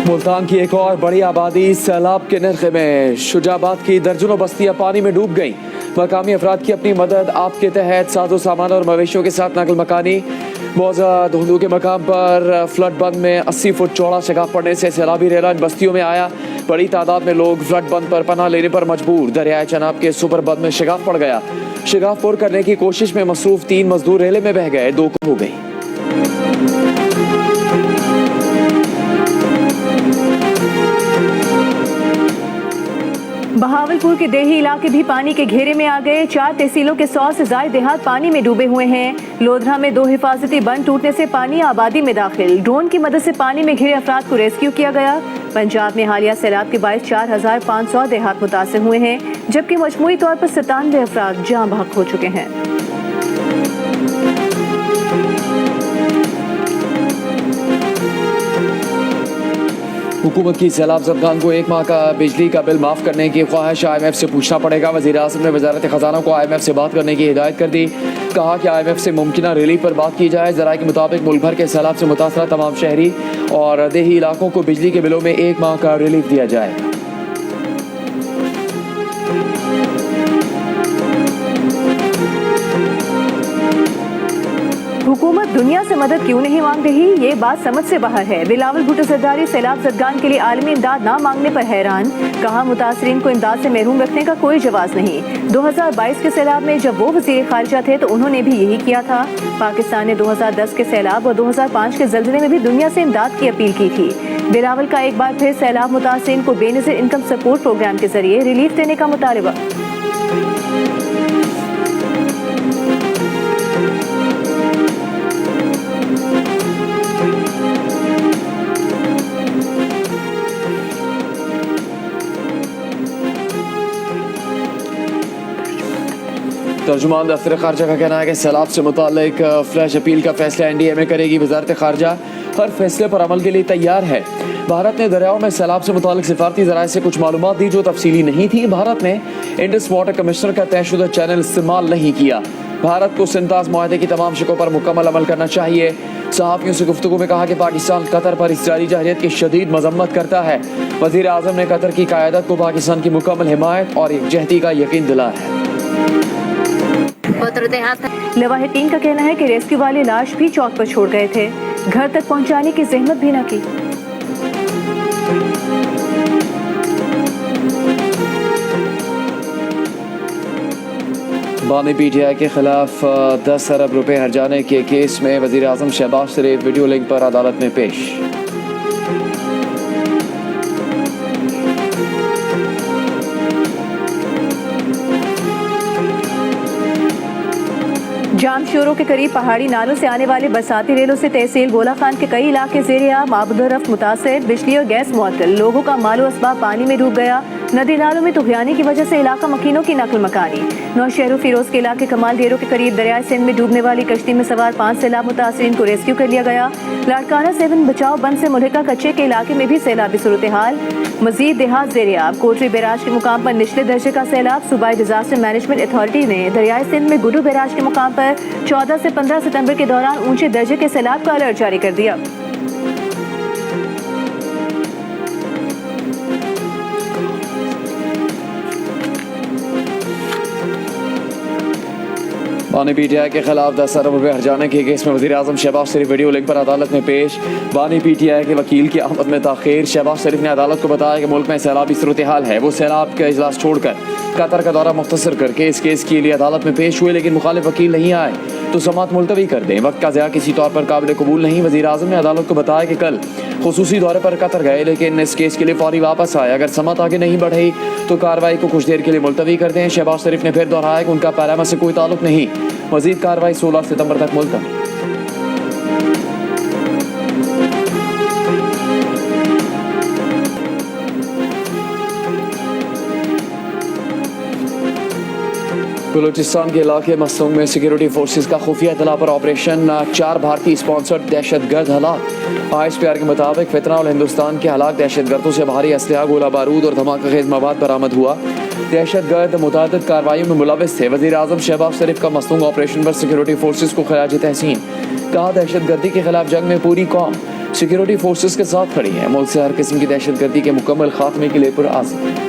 मुल्तान की एक और बड़ी आबादी सैलाब के नरखे में। शुजाबाद की दर्जनों बस्तियां पानी में डूब गईं। मकामी अफराद की अपनी मदद आपके तहत साजो सामान और मवेशियों के साथ नकल मकानी। मौजा धुंधू के मकाम पर फ्लड बंद में 80 फुट चौड़ा शगाफ पड़ने से सैलाबी रेला इन बस्तियों में आया। बड़ी तादाद में लोग फ्लड बंद पर पनाह लेने पर मजबूर। दरियाए चनाब के सुपर बंद में शगाफ पड़ गया। शगाफ पुर करने की कोशिश में मसरूफ 3 मजदूर रेले में बह गए, 2 गुम हो गई। बहावलपुर के देही इलाके भी पानी के घेरे में आ गए। 4 तहसीलों के 100 से ज्यादा देहात पानी में डूबे हुए हैं। लोधरा में 2 हिफाजती बंद टूटने से पानी आबादी में दाखिल। ड्रोन की मदद से पानी में घिरे अफराद को रेस्क्यू किया गया। पंजाब में हालिया सैलाब के बायस 4500 देहात मुतासिर हुए हैं, जबकि मजमूई तौर पर 97 अफराद जाँ बहक हो चुके हैं। हुकूमत की सैलाब ज़दगान को 1 माह का बिजली का बिल माफ़ करने की ख्वाहिश IMF से पूछना पड़ेगा। वज़ीर-ए-आज़म ने वज़ारत ख़ज़ाना को IMF से बात करने की हिदायत कर दी। कहा कि IMF से मुमकिना रिलीफ पर बात की जाए। ज़राए के मुताबिक मुल्क भर के सैलाब से मुतासरा तमाम शहरी और देही इलाकों को बिजली के बिलों में 1 माह का रिलीफ दिया जाए। हुकूमत दुनिया से मदद क्यों नहीं मांग रही, ये बात समझ से बाहर है। बिलावल भुट्टो सरदारी सैलाब ज़दगान के लिए आलमी इमदाद ना मांगने पर हैरान। कहा मुतासरीन को इमदाद से महरूम रखने का कोई जवाब नहीं। 2022 के सैलाब में जब वो वज़ीर खारिजा थे तो उन्होंने भी यही किया था। पाकिस्तान ने 2010 के सैलाब और 2005 के ज़लज़ले में भी दुनिया से इमदाद की अपील की थी। बिलावल का एक बार फिर सैलाब मुतासरीन को बेनज़ीर इनकम सपोर्ट प्रोग्राम के जरिए रिलीफ देने का मुतालबा। तर्जुमान दफ्तर खारजा का कहना है कि सैलाब से मुतालिक फ्लैश अपील का फैसला NDMA करेगी। वजारत खारजा हर फैसले पर अमल के लिए तैयार है। भारत ने दरियाओं में सैलाब से मुतालिक सिफारती ज़राए से कुछ मालूमात दी जो तफसीली नहीं थी। भारत ने इंडस वाटर कमिश्नर का तयशुदा चैनल इस्तेमाल नहीं किया। भारत को सिंताज मुआहदे की तमाम शिकों पर मुकम्मल अमल करना चाहिए। सहाफ़ियों से गुफ्तगू में कहा कि पाकिस्तान कतर पर इसराइली जहरियत की शदीद मजम्मत करता है। वज़ीर-ए-आज़म ने कतर की क़यादत को पाकिस्तान की मुकम्मल हिमायत और यकजहती का यकीन दिलाया है। लवाहिदीन का कहना है कि रेस्क्यू वाले लाश भी चौक पर छोड़ गए थे, घर तक पहुंचाने की जहमत भी न की। बानी PTI के खिलाफ 10 अरब रुपए हर्जाने के केस में वज़ीर-ए-आज़म शहबाज शरीफ वीडियो लिंक पर अदालत में पेश। जामशोरों के करीब पहाड़ी नालों से आने वाले बरसाती रेलों से तहसील गोला खान के कई इलाके ज़ेर-ए-आब आबदोरफ्त मुतासिर। बिजली और गैस मुअत्तल। लोगों का मालो असबाब पानी में डूब गया। नदी नालों में तुग़यानी की वजह से इलाका मकीनों की नकल मकानी। नौशहरों फिरोज के इलाके कमाल डेरों के करीब दरियाए सिंध में डूबने वाली कश्ती में सवार 5 सैलाब मुतासरीन को रेस्क्यू कर लिया गया। लाड़काना 7 बचाव बंद से मुल्हिका कच्चे के इलाके में भी सैलाबी सूरत हाल। मजीद देहात ज़ेर-ए-आब। कोटरी बैराज के मुकाम पर निचले दर्जे का सैलाब। सूबाई डिजास्टर मैनेजमेंट अथॉरिटी ने दरियाए सिंध में गुडू बैराज के मुकाम पर 14 से 15 सितंबर के दौरान ऊंचे दर्जे के सैलाब का अलर्ट जारी कर दिया। बानी PTI के खिलाफ 10 अरब रुपए हर्जाने के केस में वज़ीर-ए-आज़म शहबाज शरीफ वीडियो लिंक पर अदालत में पेश। बानी PTI के वकील की आमद में ताख़ीर। शहबाज शरीफ ने अदालत को बताया कि मुल्क में सैलाबी सूरत हाल है। वो सैलाब का इजलास छोड़कर कतर का दौरा मुख्तसर करके इस केस के लिए अदालत में पेश हुए, लेकिन मुखालिफ वकील नहीं आए तो समाअत मुलतवी कर दें। वक्त का ज़िया किसी तौर पर काबिल कबूल नहीं। वज़ीर-ए-आज़म ने अदालत को बताया कि कल खुसूसी दौरे पर कतर गए, लेकिन इस केस के लिए फौरी वापस आए। अगर समाअत आगे नहीं बढ़ी तो कार्रवाई को कुछ देर के लिए मुलतवी कर दें। शहबाज शरीफ ने फिर दोहराया कि उनका पैरामा से कोई ताल्लुक नहीं। मजीद कार्रवाई 16 सितंबर तक मुलतवी। बलूचिस्तान के इलाके मस्तूंग में सिक्योरिटी फोर्सेस का खुफिया इतला पर ऑपरेशन। 4 भारतीय स्पॉन्सर्ड दहशतगर्द हलाक। ISPR के मुताबिक फितना और हिंदुस्तान के हलाक दहशतगर्दों से भारी असलहा, गोला बारूद और धमाका खेज मवाद बरामद हुआ। दहशतगर्द मुतादिद कार्रवाइयों में मुलविस थे। वज़ीर-ए-आज़म शहबाज शरीफ का मस्तूंग ऑपरेशन पर सिक्योरिटी फोर्सेस को खराज तहसीन। कहा दहशतगर्दी के खिलाफ जंग में पूरी कौम सिक्योरिटी फोर्सेस के साथ खड़ी है। मुल्क से हर किस्म की दहशत गर्दी के मुकम्मल खात्मे के लिए पुरअज़्म।